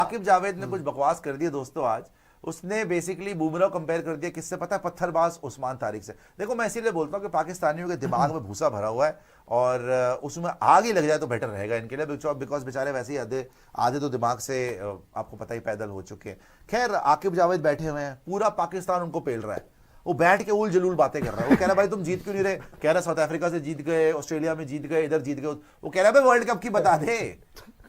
आकिब जावेद ने कुछ बकवास कर दिया दोस्तों आज। उसने बेसिकली बुमराह कंपेयर कर दिया किससे पता है, पत्थरबाज उस्मान तारिक से। देखो मैं इसीलिए बोलता हूँ कि पाकिस्तानियों के दिमाग में भूसा भरा हुआ है और उसमें आग ही लग जाए तो बेटर रहेगा इनके लिए, बिकॉज बेचारे वैसे ही आधे आधे तो दिमाग से आपको पता ही पैदल हो चुके हैं। खैर आकिब जावेद बैठे हुए हैं, पूरा पाकिस्तान उनको पेल रहा है, वो बैठ के उल जलूल बातें कर रहा है। वो कह रहा है भाई तुम जीत क्यों नहीं रहे, कह रहा साउथ अफ्रीका से जीत गए, ऑस्ट्रेलिया में जीत गए, इधर जीत गए। वो कह रहा है भाई वर्ल्ड कप की बता दे,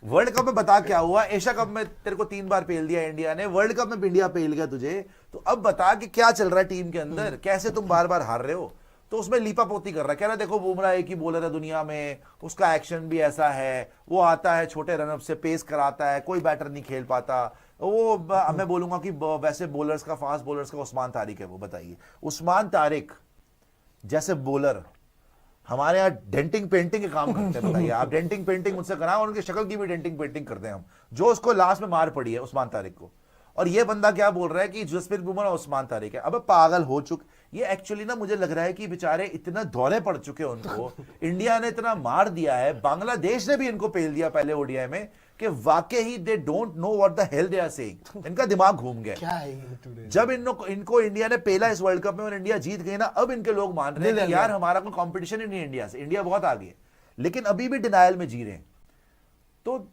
वर्ल्ड कप में बता क्या हुआ, एशिया कप में तेरे को 3 बार पेल दिया इंडिया ने, वर्ल्ड कप में इंडिया पेल गया तुझे, तो अब बता कि क्या चल रहा है टीम के अंदर, कैसे तुम बार बार हार रहे हो। तो उसमें लीपापोती कर रहा है, कह रहा देखो बुमराह एक ही बॉलर है दुनिया में, उसका एक्शन भी ऐसा है, वो आता है छोटे रनअप से पेस कराता है, कोई बैटर नहीं खेल पाता। वो मैं बोलूंगा कि वैसे बॉलर्स का, फास्ट बॉलर्स का उस्मान तारिक है वो। बताइए उस्मान तारिक जैसे बॉलर हमारे यहाँ डेंटिंग पेंटिंग के काम करते हैं। बताइए आप डेंटिंग पेंटिंग मुझसे कराएं, और उनकी शक्ल की भी डेंटिंग पेंटिंग करते हैं हम, जो उसको लास्ट में मार पड़ी है उस्मान तारिक को। और ये बंदा क्या बोल रहा है कि जसप्रीत बुमराह और उस्मान तारिक है। अब पागल हो चुके ये एक्चुअली ना, मुझे लग रहा है कि बेचारे इतना दौरे पड़ चुके हैं उनको, इंडिया ने इतना मार दिया है, बांग्लादेश ने भी इनको पेल दिया पहले ओडीआई में, कि वाकई ही they don't know what the hell they are saying. इनका दिमाग घूम गया। क्या है जब इनको इंडिया ने पेला इस वर्ल्ड कप में और इंडिया जीत गई ना, अब इनके लोग मान रहे हैं कि यार हमारा कोई कंपटीशन ही नहीं इंडिया से, इंडिया बहुत आगे है, लेकिन अभी भी डिनायल में जी रहे हैं। तो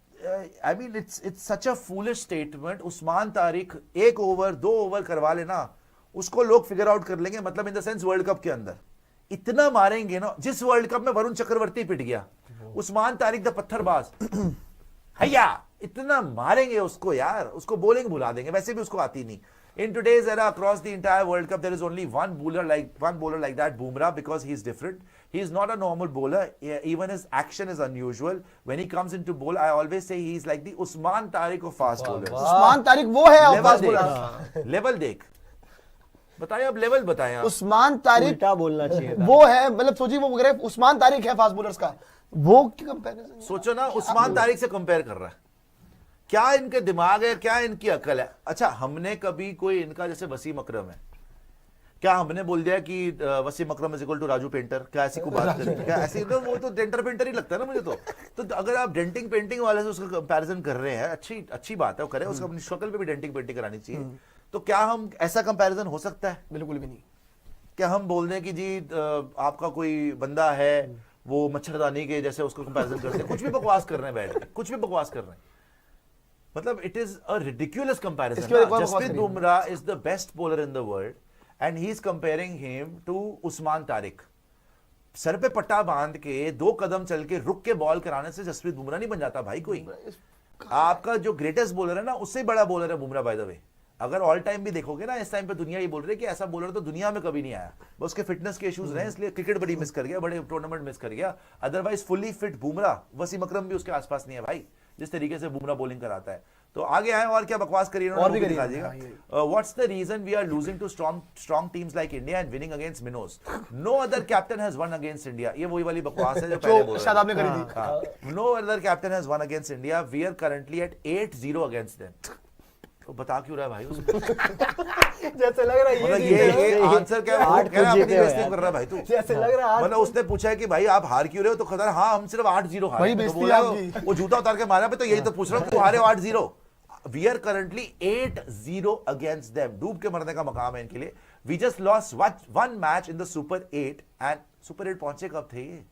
I mean it's such a foolish statement. Usman Tariq 1 over 2 over करवा लेना, उसको लोग फिगर आउट कर लेंगे, मतलब in the sense world cup के अंदर इतना मारेंगे ना। जिस वर्ल्ड कप में वरुण चक्रवर्ती पिट गया, उस्मान तारिक द पत्थरबाज हैया, इतना मारेंगे उसको यार, उसको बॉलिंग भुला देंगे, वैसे भी उसको आती नहीं। In today's era, across the entire World Cup, there is only one bowler like that, Bumrah, because he's different. He's not a normal bowler. Even his action is unusual. When he comes into bowl, I always say he's like the Usman Tariq of fast bowlers. Usman Tariq वो है level देख, level देख, बताएं अब level बताएं आप। उस्मान तारिक उल्टा बोलना चाहिए था। वो है, मतलब सोचिए वो वगैरह उस्मान तारिक है फास्ट बॉलर्स का, वो की कंपैरिजन सोचो ना, उस्मान तारिक से कंपेयर कर रहा है। क्या इनके दिमाग है, क्या इनकी अकल है। अच्छा हमने कभी कोई इनका, जैसे वसीम अकरम है, क्या हमने बोल दिया कि Wasim Akram is equal to Raju painter, क्या ऐसी को बात करें क्या? ऐसी तो वो तो डेंटर पेंटर ही लगता है ना मुझे तो अगर आप डेंटिंग पेंटिंग वाले से उसका कंपैरिजन कर रहे हैं, अच्छी बात है, वो करें, उसका अपनी शक्ल पे भी डेंटिंग पेंटिंग करानी चाहिए। तो क्या हम ऐसा कंपैरिजन हो सकता है? बिल्कुल भी नहीं। क्या हम बोल दें कि जी आपका कोई बंदा है वो मच्छरदानी के जैसे उसको कंपैरिजन करते हैं, कुछ भी बकवास कर रहे हैं बैठ के, कुछ भी बकवास कर रहे हैं, मतलब it is a ridiculous comparison. Jasprit Bumrah is the best bowler in the world and he is comparing him to Usman Tariq. सर पे पट्टा बांध के 2 कदम चल के रुक के बॉल कराने से जसप्रीत बुमराह नहीं बन जाता भाई कोई। आपका जो ग्रेटेस्ट बॉलर है ना, उससे बड़ा बॉलर है बुमराह बाय द वे। अगर ऑल टाइम भी देखोगे ना, इस टाइम पे दुनिया ये बोल रही है कि ऐसा बॉलर तो दुनिया में कभी नहीं आया, बस उसके फिटनेस के इश्यूज रहे, इसलिए क्रिकेट बड़ी मिस कर गया, बड़े टूर्नामेंट मिस कर गया। Otherwise fully fit Bumrah, Wasim Akram भी उसके आसपास नहीं है भाई, जिस तरीके से बुमराह बॉलिंग कराता है। तो आगे आए और क्या बकवास करिए, और भी करिएगा। What's the reason we are losing to strong teams like India and winning against minnows? No other captain has won against India. ये वही वाली बकवास है जो पहले बोल शायद आपने करी थी। No other captain has won against India, we are currently at 8-0 against them. तो बता क्यों रहा है भाई उसको? जैसे लग रहा है मतलब ये आंसर क्या है, वो कह रहा है अपनी बेइज्जती कर रहा है भाई तू। जैसे लग रहा है मतलब उसने पूछा है कि भाई आप हार क्यों रहे हो, तो कहता है हाँ हम सिर्फ 8-0 हारे। वही तो बेइज्जती बोला आपकी। वो जूता उतार के मारा पे, तो यही तो पूछ रहा हूँ, क्यों हारे हो 8-0? We are currently 8-0 against them. डूब के मरने का मकाम है इनके लिए। We just lost one match in the super 8 and super 8 पहुंचे कब थे ये?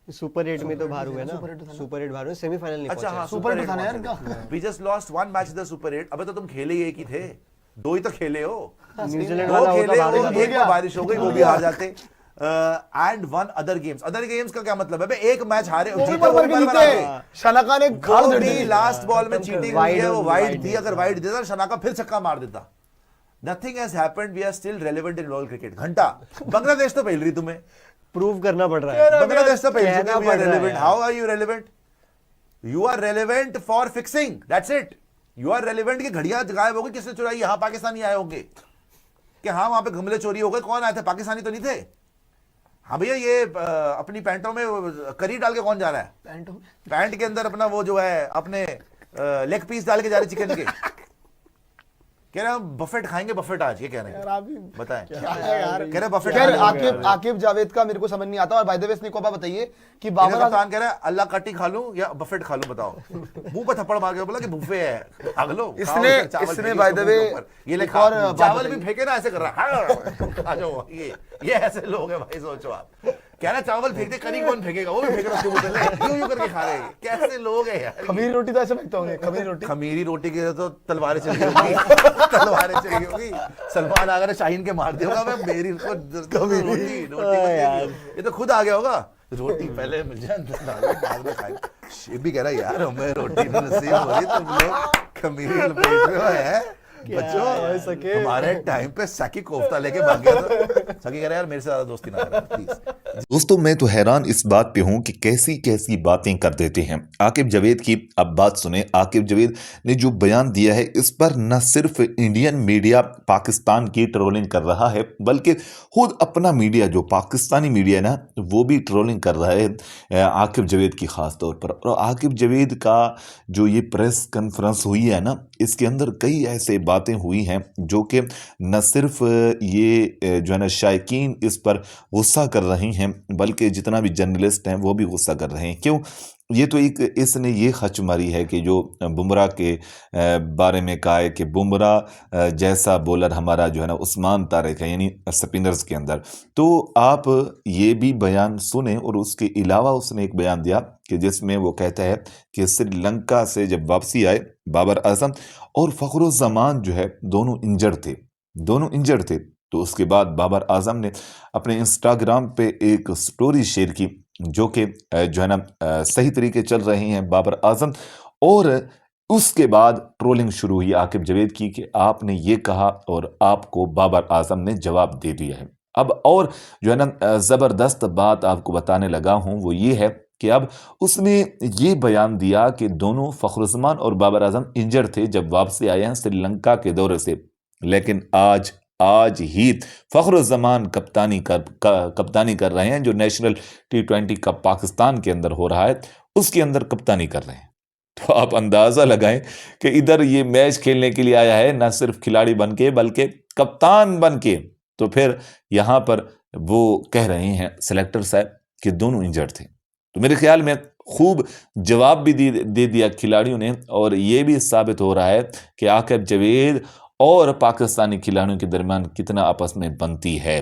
सुपर 8 में तो बाहर हुए ना, सुपर 8 बाहर हुए, सेमीफाइनल नहीं अच्छा हाँ, सुपर 8 था ना यार इनका। We just lost one match in the super 8। अबे तो तुम खेले ही एक ही थे, 2 ही तो खेले हो। न्यूजीलैंड 2 वाला होता खेले बाहर हो, हो एक में बारिश हो गई, वो भी हार जाते। And one other games. Other games का क्या मतलब है? एक मैच हारे, शनाका ने लास्ट बॉल में चीटिंग हुई है, वो वाइड थी, अगर वाइड देता शनाका फिर छक्का मार देता। Nothing has happened, we are still relevant in world cricket. घंटा बांग्लादेश तो पहल रही तुम्हें, प्रूव करना पड़ रहा है। बांग्लादेश तो पहल चुकी है, वी आर रेलेवेंट। यार। How are you relevant? You are relevant for fixing, that's it. You are relevant की घड़ियां गायब हो गई, किसने चुराई? यहां पाकिस्तानी आए होंगे कि हाँ वहां पे गमले चोरी हो गए, कौन आए थे? पाकिस्तानी तो नहीं थे। हाँ भैया ये अपनी पैंटों में करी डाल के कौन जा रहा है? पैंट के अंदर अपना वो जो है अपने लेग पीस डाल के जा रहे चिकन के। कह रहे हम बफेट खाएंगे, बफेट आज, ये कह रहे यार हैं, आप भी बताएं। क्या है यार। कह रहे बफेट खैर खाएंगे। आकिब जावेद का मेरे को समझ नहीं आता। और बाय द वे स्निको आप बताइए कि इधर बाबर कप्तान कह रहा है अल्लाह कटी खा लूं या बफेट खा लूं, बताओ। मुंह पे थप्पड़ मार के बोला कि बुफे है, भाग लो। इसने बाय द वे ये ले एक खा, और बात चावल भी बताई। फेंके ना ऐसे कर रहा है, खा जाओ। ये ऐसे लोग हैं भाई, सोचो आप। कह रहा चावल फेंक दे, करी कौन फेंकेगा, वो भी फेंक रहा है, यूं यूं करके खा रहे हैं। कैसे लोग हैं यार। खमीरी रोटी तो ऐसे फेंकते होंगे, खमीरी रोटी। खमीरी रोटी के लिए तो तलवारें चली होगी, तलवारें चली होगी। सलमान आगर ने शाहीन के मार दिया होगा, मैं मेरी को रोटी ये तो खुद आ गया होगा। रोटी पहले मिल जाए, बाद में खाएंगे। ये भी कह रहा है यार हमें रोटी नसीब हो रही, तुम लोग खमीरी लपेट रहे हो है। बच्चों हमारे टाइम पे सकी कोफ्ता लेके भाग गया था। सकी कह रहा है यार मेरे से ज्यादा दोस्ती ना करना प्लीज। दोस्तों मैं तो हैरान इस बात पे हूं कि कैसी कैसी बातें कर देते हैं आकिब जावेद की। अब बात सुने, आकिब जावेद ने जो बयान दिया है इस पर न सिर्फ इंडियन मीडिया पाकिस्तान की ट्रोलिंग कर रहा है, बल्कि खुद अपना मीडिया जो पाकिस्तानी मीडिया है ना, वो भी ट्रोलिंग कर रहा है आकिब जावेद की खास तौर पर। और आकिब जावेद का जो ये प्रेस कॉन्फ्रेंस हुई है ना, इसके अंदर कई ऐसे बातें हुई हैं जो कि न सिर्फ ये जो है ना शायकीन इस पर गुस्सा कर रही हैं, बल्कि जितना भी जर्नलिस्ट हैं वो भी गुस्सा कर रहे हैं। क्यों? ये तो एक इसने ये खच मारी है कि जो बुमराह के बारे में कहा है कि बुमराह जैसा बॉलर हमारा जो है ना उस्मान तारिक है, यानी स्पिनर्स के अंदर। तो आप ये भी बयान सुने। और उसके अलावा उसने एक बयान दिया कि जिसमें वो कहता है कि श्रीलंका से जब वापसी आए बाबर आजम और फ़खरुज़्ज़मान जो है दोनों इंजर्ड थे। तो उसके बाद बाबर आजम ने अपने इंस्टाग्राम पे एक स्टोरी शेयर की जो कि जो है ना सही तरीके चल रही हैं बाबर आजम। और उसके बाद ट्रोलिंग शुरू हुई आकिब जावेद की कि आपने ये कहा और आपको बाबर आजम ने जवाब दे दिया है। अब और जो है ना ज़बरदस्त बात आपको बताने लगा हूँ वो ये है कि अब उसने ये बयान दिया कि दोनों फ़खरुज़्ज़मान और बाबर आजम इंजर्ड थे जब वापसी आए हैं श्रीलंका के दौरे से, लेकिन आज ही फ़खरुज़्ज़मान कप्तानी कर रहे हैं। जो नेशनल T20 कप पाकिस्तान के अंदर हो रहा है उसके अंदर कप्तानी कर रहे हैं। तो आप अंदाज़ा लगाएं कि इधर ये मैच खेलने के लिए आया है, न सिर्फ खिलाड़ी बन के बल्कि कप्तान बन के। तो फिर यहाँ पर वो कह रहे हैं सेलेक्टर साहब कि दोनों इंजर्ड थे। तो मेरे ख्याल में खूब जवाब भी दे दिया खिलाड़ियों ने। और ये भी साबित हो रहा है कि आकिब जावेद और पाकिस्तानी खिलाड़ियों के दरमियान कितना आपस में बनती है।